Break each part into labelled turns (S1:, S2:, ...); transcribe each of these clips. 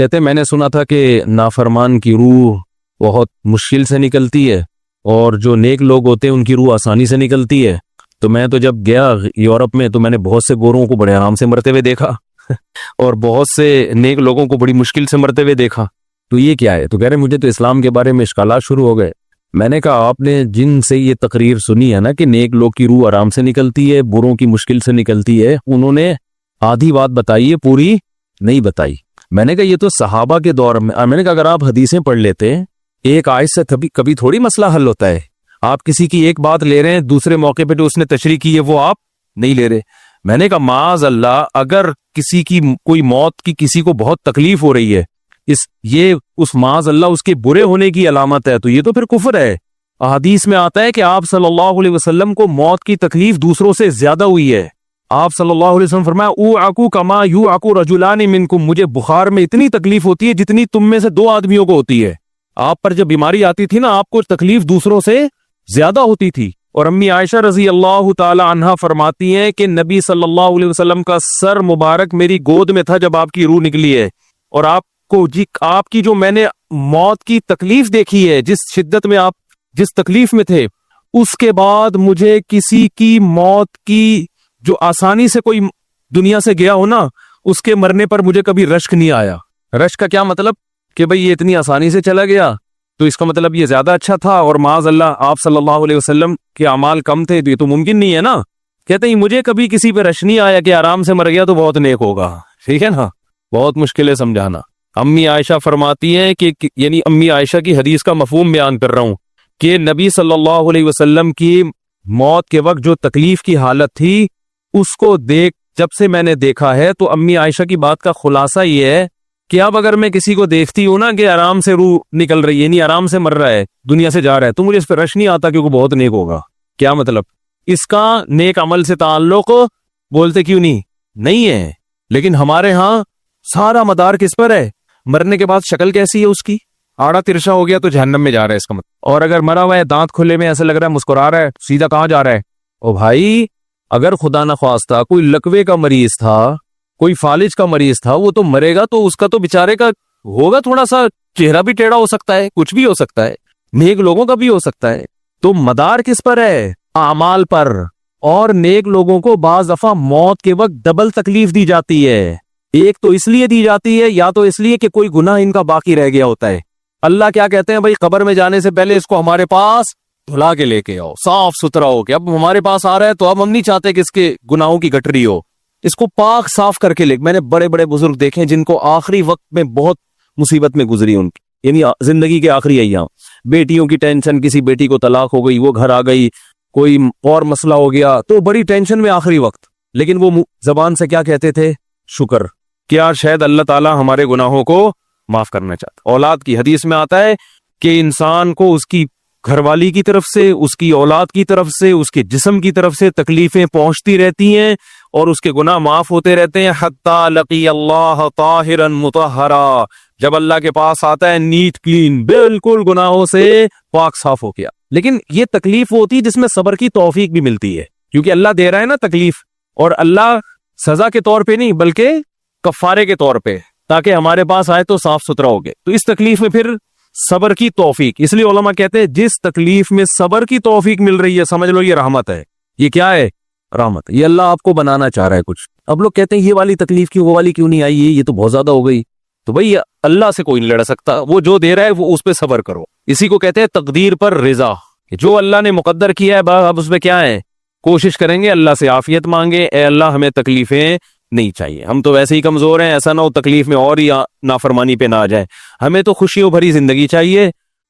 S1: کہتے ہیں میں نے سنا تھا کہ نافرمان کی روح بہت مشکل سے نکلتی ہے اور جو نیک لوگ ہوتے ہیں ان کی روح آسانی سے نکلتی ہے. تو میں تو جب گیا یورپ میں تو میں نے بہت سے گوروں کو بڑے آرام سے مرتے ہوئے دیکھا اور بہت سے نیک لوگوں کو بڑی مشکل سے مرتے ہوئے دیکھا. تو یہ کیا ہے؟ تو کہہ رہے مجھے تو اسلام کے بارے میں اشکالات شروع ہو گئے. میں نے کہا آپ نے جن سے یہ تقریر سنی ہے نا کہ نیک لوگ کی روح آرام سے نکلتی ہے، بروں کی مشکل سے نکلتی ہے، انہوں نے آدھی بات بتائی ہے، پوری نہیں بتائی. میں نے کہا یہ تو صحابہ کے دور میں نے کہا اگر آپ حدیثیں پڑھ لیتے ایک آیت سے کبھی تھوڑی مسئلہ حل ہوتا ہے. آپ کسی کی ایک بات لے رہے ہیں، دوسرے موقع پہ جو اس نے تشریح کی ہے وہ آپ نہیں لے رہے. میں نے کہا معاذ اللہ، اگر کسی کی کوئی موت کی کسی کو بہت تکلیف ہو رہی ہے، یہ اس معاذ اللہ اس کے برے ہونے کی علامت ہے، تو یہ تو پھر کفر ہے. حدیث میں آتا ہے کہ آپ صلی اللہ علیہ وسلم کو موت کی تکلیف دوسروں سے زیادہ ہوئی ہے. آپ صلی اللہ علیہ وسلم فرمایا اوعکو کما یوعکو رجلان منکم، مجھے بخار میں اتنی تکلیف ہوتی ہے جتنی تم میں سے 2 آدمیوں کو ہوتی ہے. آپ پر جب بیماری آتی تھی نا، آپ کو تکلیف دوسروں سے زیادہ ہوتی تھی. اور امی عائشہ رضی اللہ تعالی عنہا فرماتی ہیں کہ نبی صلی اللہ علیہ وسلم کا سر مبارک میری گود میں تھا جب آپ کی روح نکلی ہے، اور آپ کی جو میں نے موت کی تکلیف دیکھی ہے، جس شدت میں آپ جس تکلیف میں تھے، اس کے بعد مجھے کسی کی موت کی جو آسانی سے کوئی دنیا سے گیا ہو نا، اس کے مرنے پر مجھے کبھی رشک نہیں آیا. رشک کا کیا مطلب؟ کہ بھئی یہ اتنی آسانی سے چلا گیا تو اس کا مطلب یہ زیادہ اچھا تھا، اور معاذ اللہ آپ صلی اللہ علیہ وسلم کے اعمال کم تھے، تو یہ تو ممکن نہیں ہے نا. کہتے ہیں مجھے کبھی کسی پہ رش نہیں آیا کہ آرام سے مر گیا تو بہت نیک ہوگا. ٹھیک ہے نا، بہت مشکل ہے سمجھانا. امی عائشہ فرماتی ہیں کہ یعنی امی عائشہ کی حدیث کا مفہوم بیان کر رہا ہوں کہ نبی صلی اللہ علیہ وسلم کی موت کے وقت جو تکلیف کی حالت تھی، اس کو جب سے میں نے دیکھا ہے، تو امی عائشہ کی بات کا خلاصہ یہ ہے کہ اب اگر میں کسی کو دیکھتی ہوں نا کہ آرام سے روح نکل رہی ہے، یعنی آرام سے مر رہا ہے، دنیا سے جا رہا ہے، تو مجھے اس پہ رش نہیں آتا کیونکہ بہت نیک ہوگا. کیا مطلب؟ اس کا نیک عمل سے تعلق بولتے کیوں نہیں ہے. لیکن ہمارے ہاں سارا مدار کس پر ہے؟ مرنے کے بعد شکل کیسی ہے اس کی؟ آڑا ترشا ہو گیا تو جہنم میں جا رہا ہے اس کا مطلب. اور اگر مرا ہوا ہے، دانت کھلے میں، ایسا لگ رہا ہے مسکرا رہا ہے، سیدھا کہاں جا رہا ہے؟ او بھائی، اگر خدا نخواستہ کوئی لکوے کا مریض تھا، کوئی فالج کا مریض تھا، وہ تو مرے گا تو اس کا تو بیچارے کا ہوگا تھوڑا سا چہرہ بھی ٹیڑھا ہو سکتا ہے، کچھ بھی ہو سکتا ہے، نیک لوگوں کا بھی ہو سکتا ہے. تو مدار کس پر ہے؟ اعمال پر. اور نیک لوگوں کو بعض دفعہ موت کے وقت ڈبل تکلیف دی جاتی ہے. ایک تو اس لیے دی جاتی ہے، یا تو اس لیے کہ کوئی گناہ ان کا باقی رہ گیا ہوتا ہے. اللہ کیا کہتے ہیں؟ بھائی قبر میں جانے سے پہلے اس کو ہمارے پاس دھلا کے لے کے آؤ، صاف ستھرا ہو کے. اب ہمارے پاس آ رہا ہے تو اب ہم نہیں چاہتے کہ اس کے گناہوں کی گٹری ہو، اس کو پاک صاف کر کے لے. میں نے بڑے بڑے بزرگ دیکھے جن کو آخری وقت میں بہت مصیبت میں گزری ان کی، یعنی زندگی کے آخری ایام، بیٹیوں کی ٹینشن، کسی بیٹی کو طلاق ہو گئی، وہ گھر آ گئی، کوئی اور مسئلہ ہو گیا، تو بڑی ٹینشن میں آخری وقت. لیکن وہ زبان سے کیا کہتے تھے؟ شکر. کیا شاید اللہ تعالی ہمارے گناہوں کو معاف کرنا چاہتا. اولاد کی حدیث میں آتا ہے کہ انسان کو اس کی گھر والی کی طرف سے، اس کی اولاد کی طرف سے، اس کے جسم کی طرف سے تکلیفیں پہنچتی رہتی ہیں اور اس کے گناہ معاف ہوتے رہتے ہیں، حتی لقی اللہ طاہرا مطہرا، جب اللہ کے پاس آتا ہے نیٹ کلین، بالکل گناہوں سے پاک صاف ہو گیا. لیکن یہ تکلیف ہوتی ہے جس میں صبر کی توفیق بھی ملتی ہے، کیونکہ اللہ دے رہا ہے نا تکلیف، اور اللہ سزا کے طور پہ نہیں بلکہ کفارے کے طور پہ، تاکہ ہمارے پاس آئے تو صاف ستھرا ہو گئے. تو اس تکلیف میں پھر صبر کی توفیق، اس لیے علماء کہتے ہیں جس تکلیف میں صبر کی توفیق مل رہی ہے سمجھ لو یہ رحمت ہے. یہ کیا ہے؟ رحمت. یہ اللہ آپ کو بنانا چاہ رہا ہے کچھ. اب لوگ کہتے ہیں یہ والی تکلیف کیوں، وہ والی کیوں نہیں آئی، یہ تو بہت زیادہ ہو گئی. تو بھئی اللہ سے کوئی نہیں لڑ سکتا، وہ جو دے رہا ہے وہ اس پہ صبر کرو. اسی کو کہتے ہیں تقدیر پر رضا، جو اللہ نے مقدر کیا ہے اب اس پہ کیا ہے؟ کوشش کریں گے، اللہ سے عافیت مانگے، اے اللہ ہمیں تکلیفیں نہیں چاہیے، ہم تو ویسے ہی کمزور ہیں، ایسا نہ ہو تکلیف میں اور ہی نافرمانی پہ نہ آ جائے. ہمیں تو خوشیوں بھری زندگی چاہیے،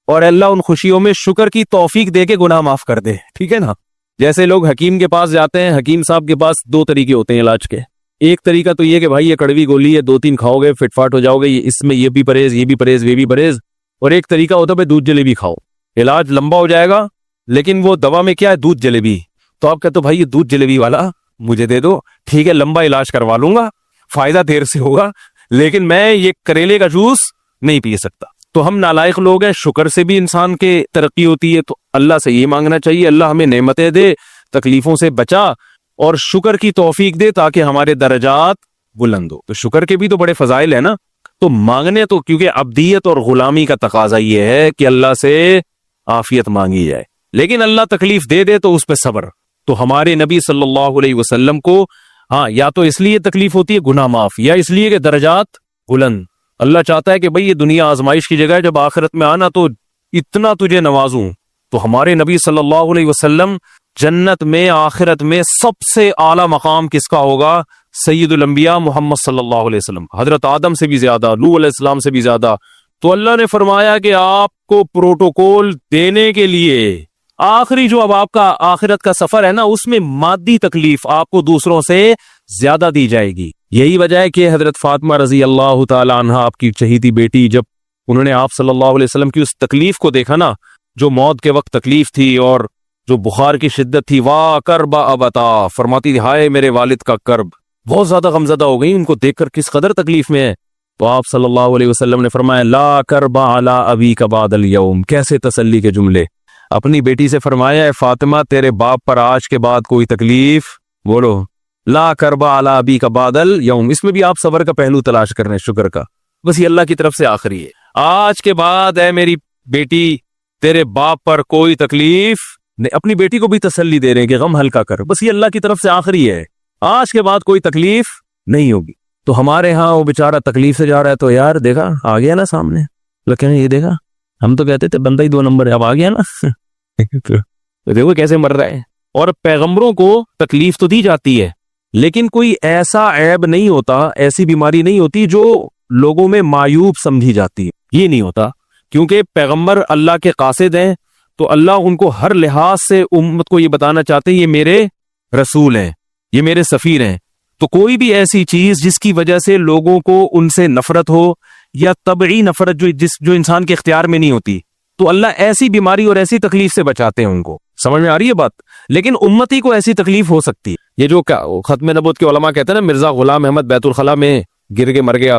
S1: اور اللہ ان خوشیوں میں شکر کی توفیق دے کے گناہ معاف کر دے. ٹھیک ہے نا؟ جیسے لوگ حکیم کے پاس جاتے ہیں، حکیم صاحب کے پاس 2 طریقے ہوتے ہیں علاج کے. ایک طریقہ تو یہ کہ بھائی یہ کڑوی گولی ہے، 2-3 کھاؤ گے فٹ فاٹ ہو جاؤ گے، اس میں یہ بھی پرہیز، یہ بھی پرہیز، یہ بھی پرہیز. اور ایک طریقہ ہوتا ہے بھائی دودھ جلیبی کھاؤ، علاج لمبا ہو جائے گا، لیکن وہ دوا میں کیا ہے؟ دودھ جلیبی. تو آپ کہتے ہو بھائی یہ دودھ جلیبی والا مجھے دے دو، ٹھیک ہے لمبا علاج کروا لوں گا، فائدہ دیر سے ہوگا، لیکن میں یہ کریلے کا جوس نہیں پی سکتا. تو ہم نالائق لوگ ہیں، شکر سے بھی انسان کے ترقی ہوتی ہے. تو اللہ سے یہ مانگنا چاہیے اللہ ہمیں نعمتیں دے، تکلیفوں سے بچا، اور شکر کی توفیق دے تاکہ ہمارے درجات بلند ہو. تو شکر کے بھی تو بڑے فضائل ہیں نا. تو مانگنے تو کیونکہ عبدیت اور غلامی کا تقاضا یہ ہے کہ اللہ سے عافیت مانگی جائے، لیکن اللہ تکلیف دے دے تو اس پہ صبر۔ تو ہمارے نبی صلی اللہ علیہ وسلم کو ہاں یا تو اس لیے تکلیف ہوتی ہے گناہ معاف، یا اس لیے کہ درجات بلند۔ اللہ چاہتا ہے کہ بھئی یہ دنیا آزمائش کی جگہ ہے، جب آخرت میں آنا تو اتنا تجھے نوازوں۔ تو ہمارے نبی صلی اللہ علیہ وسلم جنت میں آخرت میں سب سے اعلیٰ مقام کس کا ہوگا؟ سید الانبیاء محمد صلی اللہ علیہ وسلم، حضرت آدم سے بھی زیادہ، نوح علیہ السلام سے بھی زیادہ۔ تو اللہ نے فرمایا کہ آپ کو پروٹوکول دینے کے لیے آخری جو اب آپ کا آخرت کا سفر ہے نا، اس میں مادی تکلیف آپ کو دوسروں سے زیادہ دی جائے گی۔ یہی وجہ ہے کہ حضرت فاطمہ رضی اللہ تعالی عنہ، آپ کی چہیتی بیٹی، جب انہوں نے آپ صلی اللہ علیہ وسلم کی اس تکلیف کو دیکھا نا، جو موت کے وقت تکلیف تھی اور جو بخار کی شدت تھی، واہ کرب ابتا، فرماتی تھی ہائے میرے والد کا کرب، بہت زیادہ غمزدہ ہو گئی ان کو دیکھ کر کس قدر تکلیف میں ہے۔ تو آپ صلی اللہ علیہ وسلم نے فرمایا لا کرب علی ابیک بعد اليوم، کیسے تسلی کے جملے۔ اپنی بیٹی سے فرمایا اے فاطمہ تیرے باپ پر آج کے بعد کوئی تکلیف، بولو لا کرب علی ابیک بعد اليوم، اس میں بھی آپ صبر کا پہلو تلاش کر رہے ہیں، شکر کا، بس یہ اللہ کی طرف سے آخری ہے۔ آج کے بعد اے میری بیٹی تیرے باپ پر کوئی تکلیف نہیں، اپنی بیٹی کو بھی تسلی دے رہے ہیں کہ غم ہلکا کر، بس یہ اللہ کی طرف سے آخری ہے، آج کے بعد کوئی تکلیف نہیں ہوگی۔ تو ہمارے ہاں وہ بیچارہ تکلیف سے جا رہا ہے، تو یار دیکھا آ گیا نا سامنے، لیکن یہ دیکھا ہم تو کہتے تھے بندہ ہی 2 نمبر ہے، اب آ گیا نا تو دیکھو کیسے مر رہا ہے۔ اور پیغمبروں کو تکلیف تو دی جاتی ہے، لیکن کوئی ایسا عیب نہیں ہوتا، ایسی بیماری نہیں ہوتی جو لوگوں میں معیوب سمجھی جاتی ہے، یہ نہیں ہوتا، کیونکہ پیغمبر اللہ کے قاصد ہیں، تو اللہ ان کو ہر لحاظ سے امت کو یہ بتانا چاہتے ہیں یہ میرے رسول ہیں، یہ میرے سفیر ہیں۔ تو کوئی بھی ایسی چیز جس کی وجہ سے لوگوں کو ان سے نفرت ہو، یا طبعی نفرت جو انسان کے اختیار میں نہیں ہوتی، تو اللہ ایسی بیماری اور ایسی تکلیف سے بچاتے ہیں ان کو۔ سمجھ میں آ رہی ہے بات؟ لیکن امتی کو ایسی تکلیف ہو سکتی ہے۔ یہ جو ختم نبوت کے علماء کہتے ہیں نا مرزا غلام احمد بیت الخلاء میں گر کے مر گیا،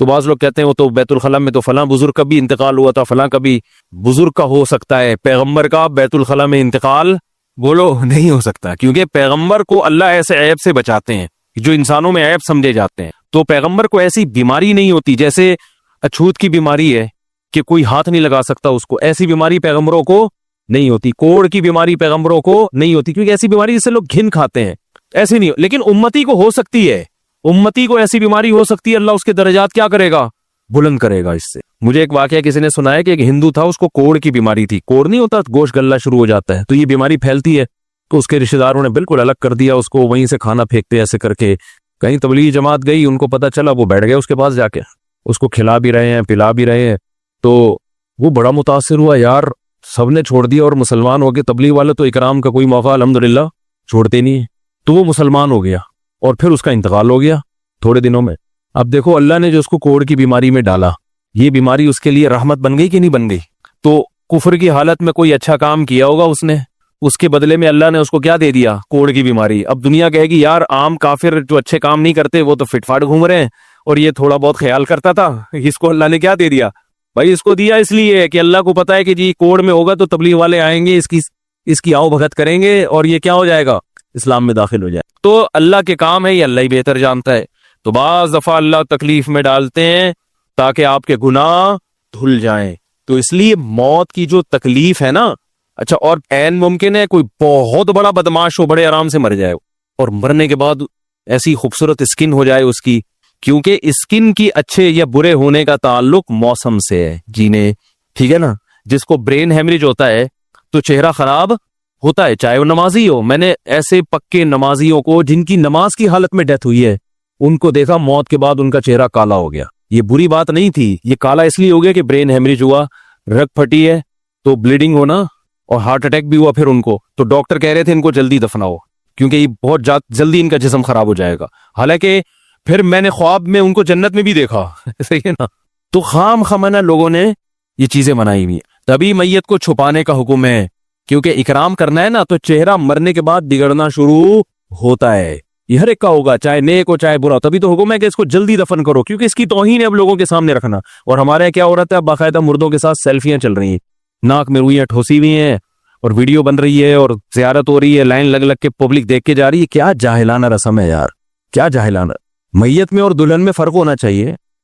S1: تو بعض لوگ کہتے ہیں وہ تو بیت الخلاء میں تو فلاں بزرگ کا بھی انتقال ہوا تھا، فلاں کا بھی بزرگ کا ہو سکتا ہے، پیغمبر کا بیت الخلاء میں انتقال بولو نہیں ہو سکتا، کیونکہ پیغمبر کو اللہ ایسے عیب سے بچاتے ہیں جو انسانوں میں عیب سمجھے جاتے ہیں۔ تو پیغمبر کو ایسی بیماری نہیں ہوتی، جیسے اچھوت کی بیماری ہے کہ کوئی ہاتھ نہیں لگا سکتا اس کو، ایسی بیماری پیغمبروں کو نہیں ہوتی۔ کوڑ کی بیماری پیغمبروں کو نہیں ہوتی، کیونکہ ایسی بیماری جس سے لوگ گھن کھاتے ہیں، ایسی نہیں، لیکن امتی کو ہو سکتی ہے، امتی کو ایسی بیماری ہو سکتی ہے، اللہ اس کے درجات کیا کرے گا؟ بلند کرے گا اس سے۔ مجھے ایک واقعہ کسی نے سنایا کہ ایک ہندو تھا، اس کو کوڑ کی بیماری تھی، کوڑ نہیں ہوتا گوشت گلنا شروع ہو جاتا ہے، تو یہ بیماری پھیلتی ہے، تو اس کے رشتہ داروں نے بالکل الگ کر دیا اس کو، وہیں سے کھانا پھینکتے ایسے کر کے، کہیں تبلیغی جماعت گئی، ان کو پتہ چلا، وہ بیٹھ گئے اس کے پاس جا کے، اس کو کھلا بھی رہے ہیں پلا بھی رہے ہیں، تو وہ بڑا متاثر ہوا، یار سب نے چھوڑ دیا اور مسلمان ہو گئے، تبلیغ والے تو اکرام کا کوئی موقع الحمدللہ چھوڑتے نہیں ہیں، تو وہ مسلمان ہو گیا اور پھر اس کا انتقال ہو گیا تھوڑے دنوں میں۔ اب دیکھو اللہ نے جو اس کو کوڑ کی بیماری میں ڈالا، یہ بیماری اس کے لیے رحمت بن گئی کہ نہیں بن گئی؟ تو کفر کی حالت میں کوئی اچھا کام کیا ہوگا اس نے، اس کے بدلے میں اللہ نے اس کو کیا دے دیا؟ کوڑ کی بیماری۔ اب دنیا کہے گی یار عام کافر جو اچھے کام نہیں کرتے وہ تو فٹ فاٹ گھوم رہے ہیں، اور یہ تھوڑا بہت خیال کرتا تھا، اس کو اللہ نے کیا دے دیا؟ بھائی اس کو دیا اس لیے کہ اللہ کو پتا ہے کہ جی کوڑ میں ہوگا تو تبلیغ والے آئیں گے، اس کی آؤ بھگت کریں گے، اور یہ کیا ہو جائے گا؟ اسلام میں داخل ہو جائے۔ تو اللہ کے کام ہے، یہ اللہ ہی بہتر جانتا ہے۔ تو بعض دفعہ اللہ تکلیف میں ڈالتے ہیں تاکہ آپ کے گناہ دھل جائیں۔ تو اس لیے موت کی جو تکلیف ہے نا، اچھا، اور عین ممکن ہے کوئی بہت بڑا بدماش ہو، بڑے آرام سے مر جائے، اور مرنے کے بعد ایسی خوبصورت اسکن ہو جائے اس کی، کیونکہ اسکن کی اچھے یا برے ہونے کا تعلق موسم سے ہے، جینے، ٹھیک ہے نا؟ جس کو برین ہیمریج ہوتا ہے تو چہرہ خراب ہوتا ہے، چاہے وہ نمازی ہو۔ میں نے ایسے پکے نمازیوں کو جن کی نماز کی حالت میں ڈیتھ ہوئی ہے، ان کو دیکھا موت کے بعد ان کا چہرہ کالا ہو گیا۔ یہ بری بات نہیں تھی، یہ کالا اس لیے ہو گیا کہ برین ہیمریج ہوا، رگ پھٹی ہے تو بلیڈنگ ہونا، اور ہارٹ اٹیک بھی ہوا پھر ان کو، تو ڈاکٹر کہہ رہے تھے ان کو جلدی دفناؤ کیونکہ یہ بہت جلدی ان کا جسم خراب ہو جائے گا۔ حالانکہ پھر میں نے خواب میں ان کو جنت میں بھی دیکھا، صحیح ہے نا؟ تو خام خمانہ لوگوں نے یہ چیزیں بنائی ہوئی ہیں۔ تبھی میت کو چھپانے کا حکم ہے، کیونکہ اکرام کرنا ہے نا، تو چہرہ مرنے کے بعد بگڑنا شروع ہوتا ہے، یہ ہر ایک کا ہوگا، چاہے نیک ہو چاہے برا، تبھی تو حکم ہے کہ اس کو جلدی دفن کرو، کیونکہ اس کی توہین ہے اب لوگوں کے سامنے رکھنا۔ اور ہمارے یہاں کیا ہو رہا ہے، باقاعدہ مردوں کے ساتھ سیلفیاں چل رہی ہیں، ناک میں روئیاں ٹھوسی ہوئی ہیں، اور ویڈیو بن رہی ہے، اور زیارت ہو رہی ہے، لائن لگ لگ کے پبلک دیکھ کے جا رہی ہے۔ کیا جاہلانہ رسم ہے یار، کیا جاہلانہ۔ میت میں اور دلہن میں فرق ہونا چاہیے،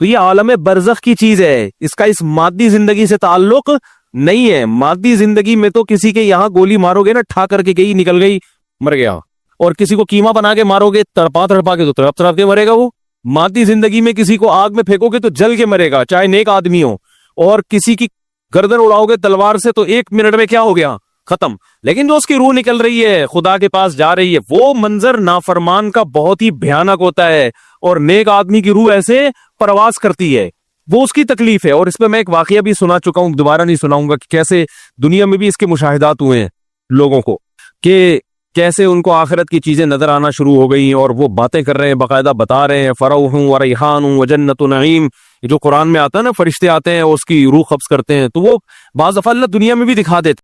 S1: تو یہ عالم برزخ کی چیز ہے، اس کا اس مادی زندگی سے تعلق نہیں ہے. مادی زندگی میں تو کسی کے یہاں گولی مارو گے نا، ٹھا کر کے گئی، نکل گئی، مر گیا. اور کسی کو کیما بنا کے مارو گے، تڑپا تڑپا کے، تو تڑپ تڑپ کے مرے گا وہ. مادی زندگی میں کسی کو آگ میں پھینکو گے تو جل کے مرے گا، چاہے نیک آدمی ہو. اور کسی کی گردن اڑاؤ گے تلوار سے تو 1 منٹ میں کیا ہو گیا، ختم. لیکن جو اس کی روح نکل رہی ہے، خدا کے پاس جا رہی ہے، وہ منظر نافرمان کا بہت ہی بھیانک ہوتا ہے. اور نیک آدمی کی روح ایسے پرواز کرتی ہے، وہ اس کی تکلیف ہے. اور اس پہ میں ایک واقعہ بھی سنا چکا ہوں، دوبارہ نہیں سناؤں گا، کہ کیسے دنیا میں بھی اس کے مشاہدات ہوئے ہیں لوگوں کو، کہ کیسے ان کو آخرت کی چیزیں نظر آنا شروع ہو گئی اور وہ باتیں کر رہے ہیں، باقاعدہ بتا رہے ہیں فروح و ریحان و جنت نعیم. جو قرآن میں آتا ہے نا، فرشتے آتے ہیں اور اس کی روح قبض کرتے ہیں، تو وہ بعض دفعہ اللہ دنیا میں بھی دکھا دیتے